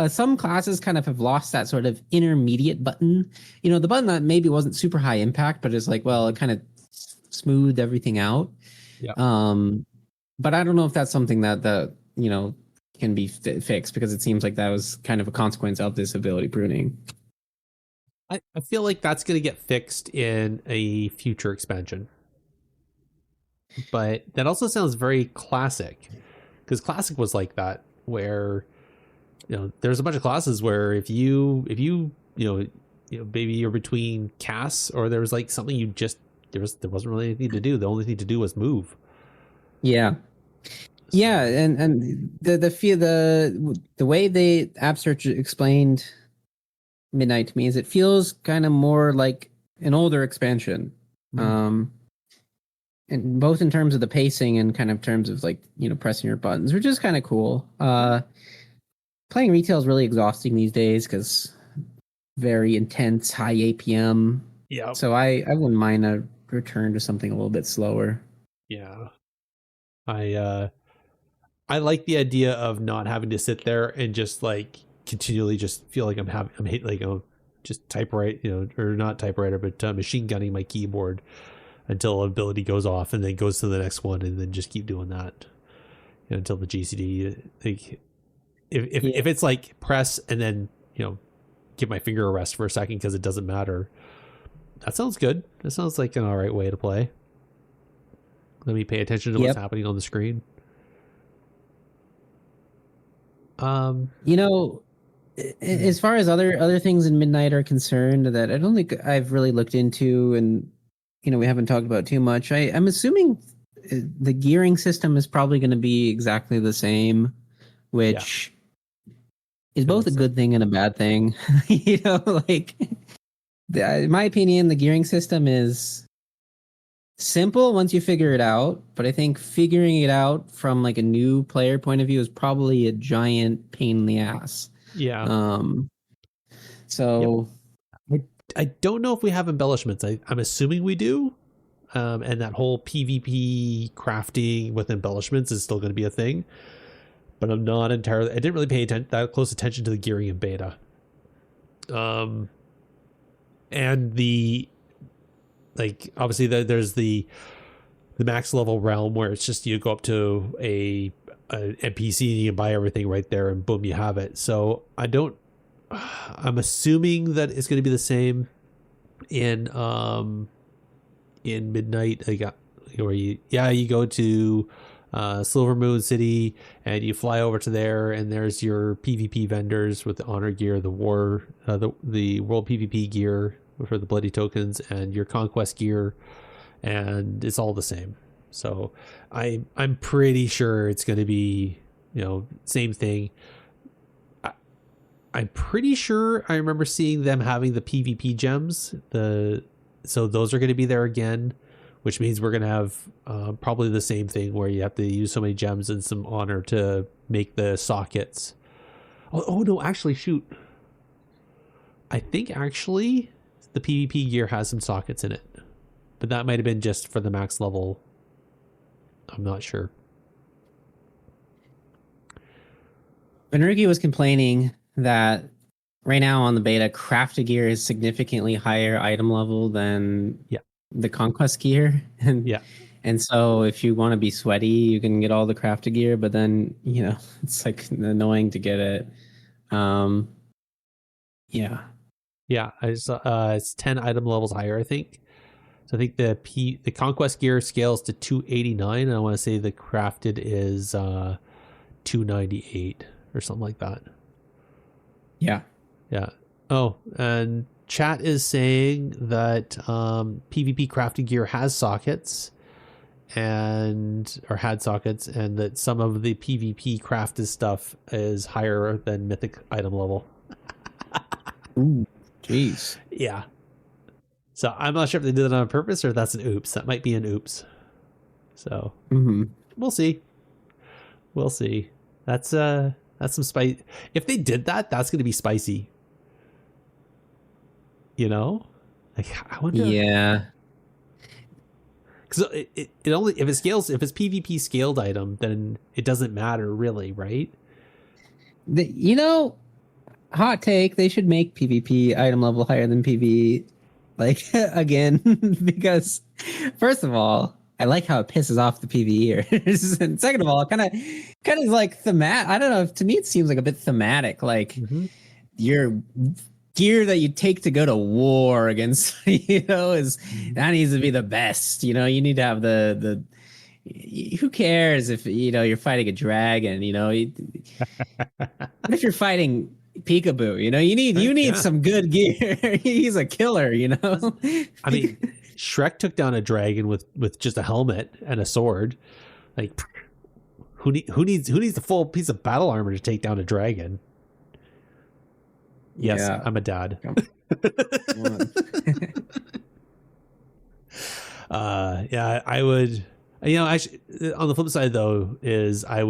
Speaker 2: some classes kind of have lost that sort of intermediate button. You know, the button that maybe wasn't super high impact, but it's like, well, it kind of smoothed everything out.
Speaker 1: Yeah.
Speaker 2: But I don't know if that's something that you know, can be fixed, because it seems like that was kind of a consequence of this ability pruning.
Speaker 1: I feel like that's going to get fixed in a future expansion. But that also sounds very classic, because classic was like that, where, you know, there's a bunch of classes where if you maybe you're between casts, or there was like something you just there wasn't really anything to do. The only thing to do was move.
Speaker 2: Yeah. Yeah, and the way they App Search explained Midnight to me is it feels kind of more like an older expansion. And both in terms of the pacing and kind of terms of, like, you know, pressing your buttons, which is kind of cool. Playing retail is really exhausting these days because very intense, high APM.
Speaker 1: Yeah.
Speaker 2: So I wouldn't mind a return to something a little bit slower.
Speaker 1: Yeah. I like the idea of not having to sit there and just like continually just feel like I'm hit like just typewrite, you know, or not typewriter, but machine gunning my keyboard until an ability goes off and then goes to the next one, and then just keep doing that, you know, until the GCD. Like if it's like press and then, you know, give my finger a rest for a second because it doesn't matter. That sounds good. That sounds like an all right way to play. Let me pay attention to what's happening on the screen.
Speaker 2: You know, as far as other things in Midnight are concerned that I don't think I've really looked into, and, you know, we haven't talked about too much. I'm assuming the gearing system is probably going to be exactly the same, which is both a good thing and a bad thing. You know, like, in my opinion, the gearing system is simple once you figure it out, but I think figuring it out from like a new player point of view is probably a giant pain in the ass.
Speaker 1: Yeah.
Speaker 2: So
Speaker 1: I don't know if we have embellishments. I'm assuming we do. And that whole PvP crafting with embellishments is still going to be a thing, but I'm not entirely. I didn't really pay that close attention to the gearing in beta. And obviously there's the max level realm where it's just you go up to a NPC and you buy everything right there and boom, you have it. So I'm assuming that it's going to be the same in Midnight. Where you go to Silver Moon City and you fly over to there, and there's your PvP vendors with the honor gear, the war, the world PvP gear for the bloody tokens, and your conquest gear, and it's all the same. So I'm pretty sure it's going to be, you know, same thing. I'm pretty sure I remember seeing them having the PvP gems. So those are going to be there again, which means we're going to have probably the same thing where you have to use so many gems and some honor to make the sockets. Oh no, actually, shoot. I think actually the PvP gear has some sockets in it, but that might have been just for the max level. I'm not sure.
Speaker 2: Beneruki was complaining that right now on the beta, crafted gear is significantly higher item level than
Speaker 1: Yeah.
Speaker 2: the conquest gear,
Speaker 1: Yeah.
Speaker 2: and so if you want to be sweaty, you can get all the crafted gear, but then it's like annoying to get it. Yeah.
Speaker 1: Yeah. It's 10 item levels higher, I think. So I think the conquest gear scales to 289. And I want to say the crafted is 298 or something like that.
Speaker 2: Yeah.
Speaker 1: Yeah. Oh, and chat is saying that PvP crafted gear has sockets or had sockets, and that some of the PvP crafted stuff is higher than mythic item level.
Speaker 2: Ooh, jeez.
Speaker 1: Yeah. So I'm not sure if they did that on purpose or if that's an oops. That might be an oops. So we'll see. We'll see. That's some spice. If they did that, that's going to be spicy. Like I wonder.
Speaker 2: Yeah.
Speaker 1: Because it only if it's PvP scaled item, then it doesn't matter really, right?
Speaker 2: Hot take, they should make PvP item level higher than PvE. Like, again, because first of all, I like how it pisses off the PvEers. And second of all, kind of like thematic. I don't know. To me, it seems like a bit thematic. Like your gear that you take to go to war against, that needs to be the best. You need to have the who cares if you're fighting a dragon? What if you're fighting Peekaboo? You need some good gear. He's a killer.
Speaker 1: I mean, Shrek took down a dragon with just a helmet and a sword. Like, who needs the full piece of battle armor to take down a dragon? Yes, yeah. I'm a dad. Yeah, I would. On the flip side though, is I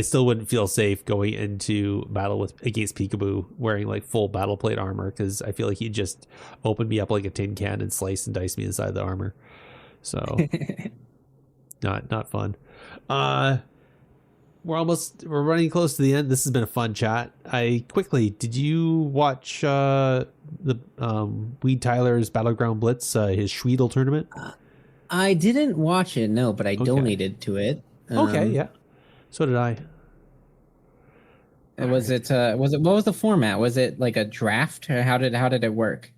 Speaker 1: still wouldn't feel safe going into battle against Peekaboo wearing like full battle plate armor, because I feel like he'd just open me up like a tin can and slice and dice me inside the armor. So not fun. We're running close to the end. This has been a fun chat. Did you watch the Weed Tyler's Battleground Blitz, his Schweedle tournament?
Speaker 2: I didn't watch it, no, but I donated to it.
Speaker 1: Okay, yeah. So did I.
Speaker 2: What was the format? Was it like a draft, or how did it work?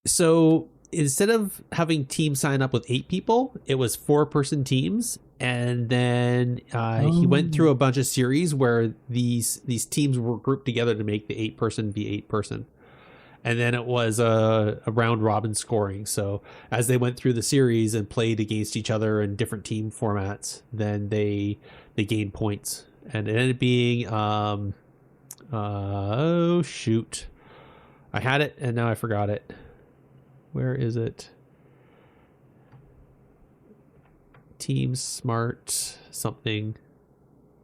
Speaker 1: So instead of having teams sign up with 8 people, it was 4-person teams. And then he went through a bunch of series where these teams were grouped together to make the 8-person be 8-person. And then it was a round robin scoring. So as they went through the series and played against each other in different team formats, then they gained points. And it ended up being oh shoot, I had it and now I forgot it. Where is it? Team Smart something.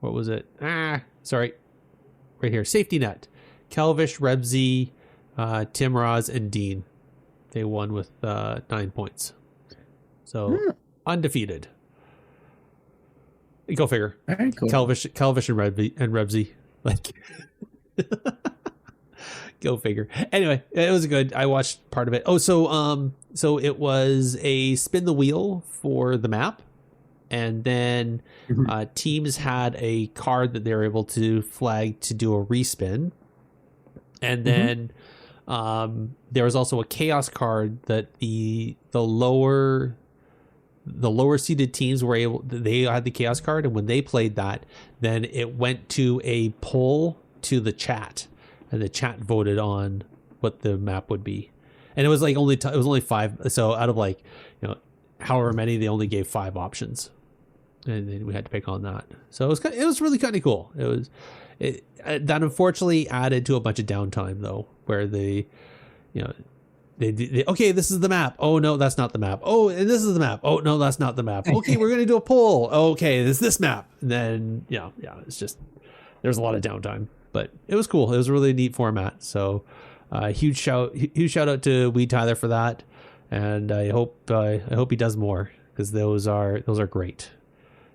Speaker 1: What was it? Sorry. Right here. Safety Net. Kelvish, Rebsy, Timraz, and Dean. They won with 9 points. So undefeated. Go figure.
Speaker 2: Very cool.
Speaker 1: Kelvish and Rebsy. Like go figure. Anyway, it was good. I watched part of it. Oh, so it was a spin the wheel for the map. And then teams had a card that they were able to flag to do a respin. And then there was also a chaos card that the lower seeded teams were able. They had the chaos card, and when they played that, then it went to a poll to the chat, and the chat voted on what the map would be. And it was like it was only 5. So out of however many, they only gave 5 options. And then we had to pick on that. So it was really kind of cool. That unfortunately added to a bunch of downtime though, where they okay, this is the map. Oh no, that's not the map. Oh, and this is the map. Oh no, that's not the map. Okay, we're gonna do a poll. Okay, this map. And then yeah, it's just there's a lot of downtime, but it was cool. It was a really neat format. So huge shout out to Weed Tyler for that, and I hope he does more, because those are great.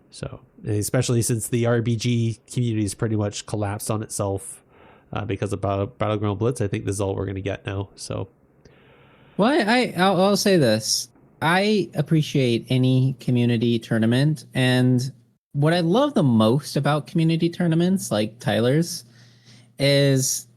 Speaker 1: So, especially since the RBG community has pretty much collapsed on itself because of Battleground Blitz, I think this is all we're going to get now. So,
Speaker 2: Well, I'll say this. I appreciate any community tournament, and what I love the most about community tournaments like Tyler's is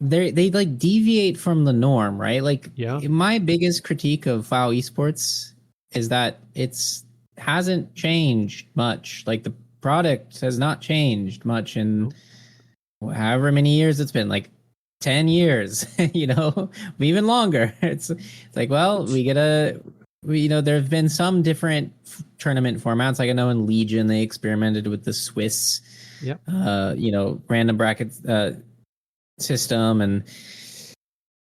Speaker 2: they like deviate from the norm, right? Like
Speaker 1: yeah,
Speaker 2: my biggest critique of WoW esports is that it's hasn't changed much. Like the product has not changed much in however many years it's been, like 10 years, even longer. It's like, well, there have been some different tournament formats. Like I know in Legion, they experimented with the Swiss,
Speaker 1: yep.
Speaker 2: Random bracket system. And,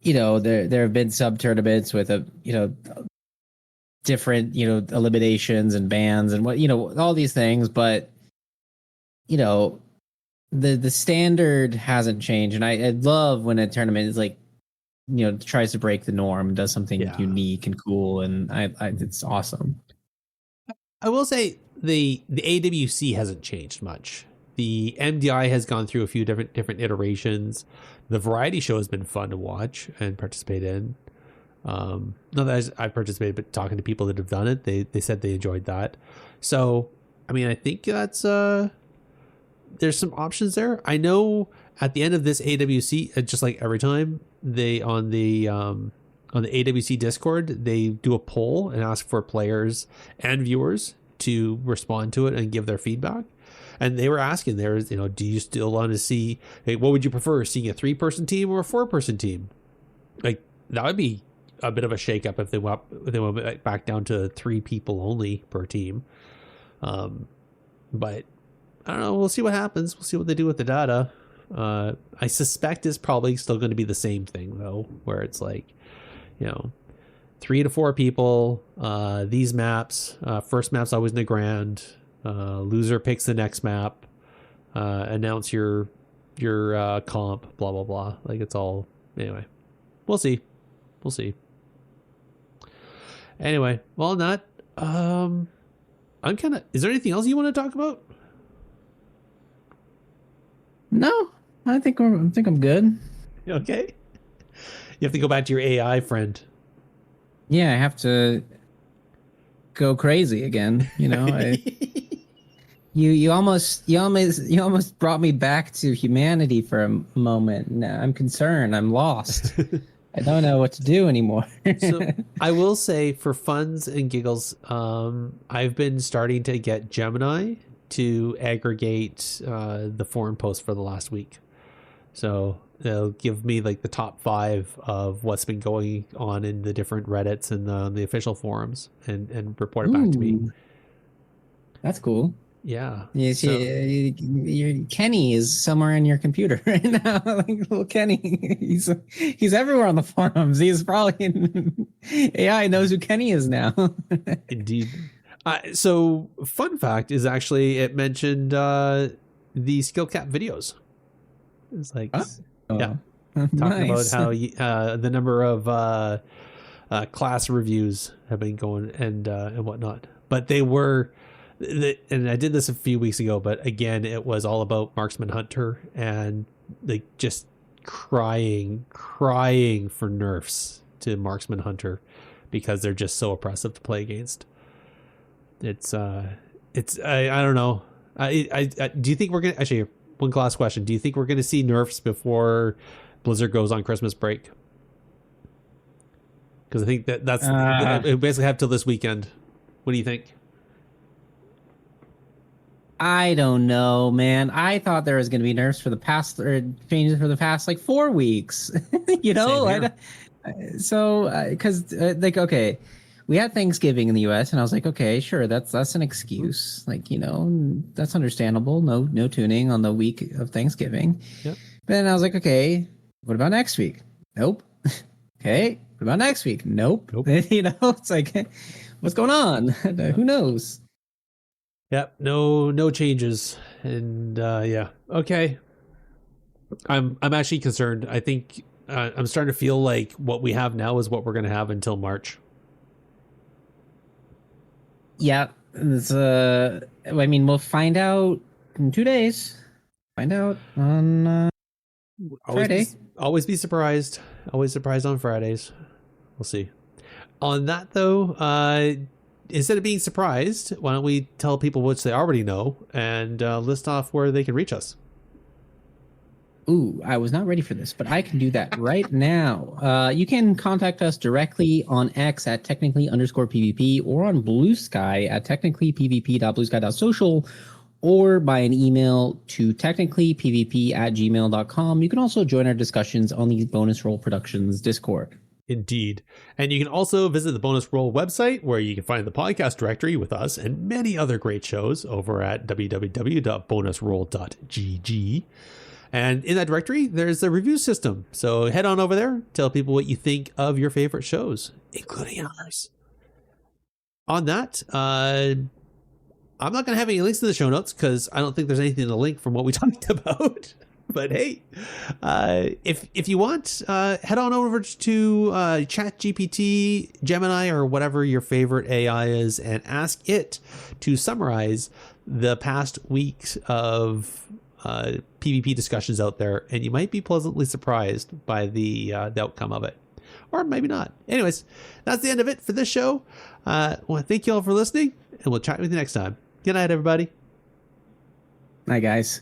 Speaker 2: there have been sub tournaments with different, eliminations and bans and all these things. But, the standard hasn't changed, and I love when a tournament is like, tries to break the norm, does something unique and cool, and I it's awesome.
Speaker 1: I will say the AWC hasn't changed much. The MDI has gone through a few different iterations. The variety show has been fun to watch and participate in. Not that I've participated, but talking to people that have done it, they said they enjoyed that. So, I mean, I think that's there's some options there. I know at the end of this AWC, just like every time, they on the AWC Discord, they do a poll and ask for players and viewers to respond to it and give their feedback. And they were asking there, do you still want to see, hey, what would you prefer, seeing a 3-person team or a 4-person team? Like that would be a bit of a shakeup if they went back down to 3 people only per team. But I don't know. We'll see what happens. We'll see what they do with the data. I suspect it's probably still going to be the same thing though, where it's like, 3 to 4 people. These maps. First map's always in the grand. Loser picks the next map. Announce your comp. Blah blah blah. Like it's all anyway. We'll see. Anyway, well, not. I'm kind of. Is there anything else you want to talk about?
Speaker 2: No, I think I'm good.
Speaker 1: Okay. You have to go back to your AI friend.
Speaker 2: Yeah, I have to go crazy again. You almost brought me back to humanity for a moment. Now I'm concerned. I'm lost. I don't know what to do anymore.
Speaker 1: So I will say, for funs and giggles, I've been starting to get Gemini to aggregate the forum posts for the last week. So they'll give me like the top 5 of what's been going on in the different Reddits and the official forums and report it back to me.
Speaker 2: That's cool.
Speaker 1: Yeah.
Speaker 2: You see, your Kenny is somewhere in your computer right now. Like little Kenny, he's everywhere on the forums. He's probably in AI knows who Kenny is now.
Speaker 1: Indeed. So fun fact is actually it mentioned the skill cap videos. It's like talking about how the number of class reviews have been going and whatnot. But they were. And I did this a few weeks ago, but again, it was all about Marksman Hunter and like just crying for nerfs to Marksman Hunter because they're just so oppressive to play against. It's I don't know. I do you think we're gonna actually, one last question? Do you think we're gonna see nerfs before Blizzard goes on Christmas break? Because I think that's we basically have till this weekend. What do you think?
Speaker 2: I don't know, man. I thought there was going to be nerfs for the past, or changes for the past like 4 weeks. Because okay, we had Thanksgiving in the U.S. and I was like, okay, sure, that's an excuse. Like, that's understandable. No tuning on the week of Thanksgiving. Yep. But then I was like, okay, what about next week? Nope. Okay, what about next week? Nope. It's like, what's going on? Who knows?
Speaker 1: Yep, no changes, and yeah, okay. I'm actually concerned. I think I'm starting to feel like what we have now is what we're going to have until March.
Speaker 2: Yeah, It's, I mean, we'll find out in 2 days. Find out on Friday.
Speaker 1: Always be surprised. Always surprised on Fridays. We'll see. On that, though, instead of being surprised, why don't we tell people what they already know and list off where they can reach us?
Speaker 2: Ooh, I was not ready for this, but I can do that right now. You can contact us directly on X at technically_PvP or on Blue Sky at technicallypvp.bluesky.social or by an email to technicallypvp@gmail.com. You can also join our discussions on the Bonus Roll Productions Discord.
Speaker 1: Indeed. And you can also visit the Bonus Roll website where you can find the podcast directory with us and many other great shows over at www.bonusroll.gg. And in that directory, there's a review system. So head on over there, tell people what you think of your favorite shows, including ours. On that, I'm not going to have any links to the show notes because I don't think there's anything to link from what we talked about. But hey, if you want, head on over to ChatGPT, Gemini, or whatever your favorite AI is, and ask it to summarize the past weeks of PvP discussions out there, and you might be pleasantly surprised by the outcome of it, or maybe not. Anyways, that's the end of it for this show. Well, thank you all for listening, and we'll chat with you next time. Good night, everybody.
Speaker 2: Bye, guys.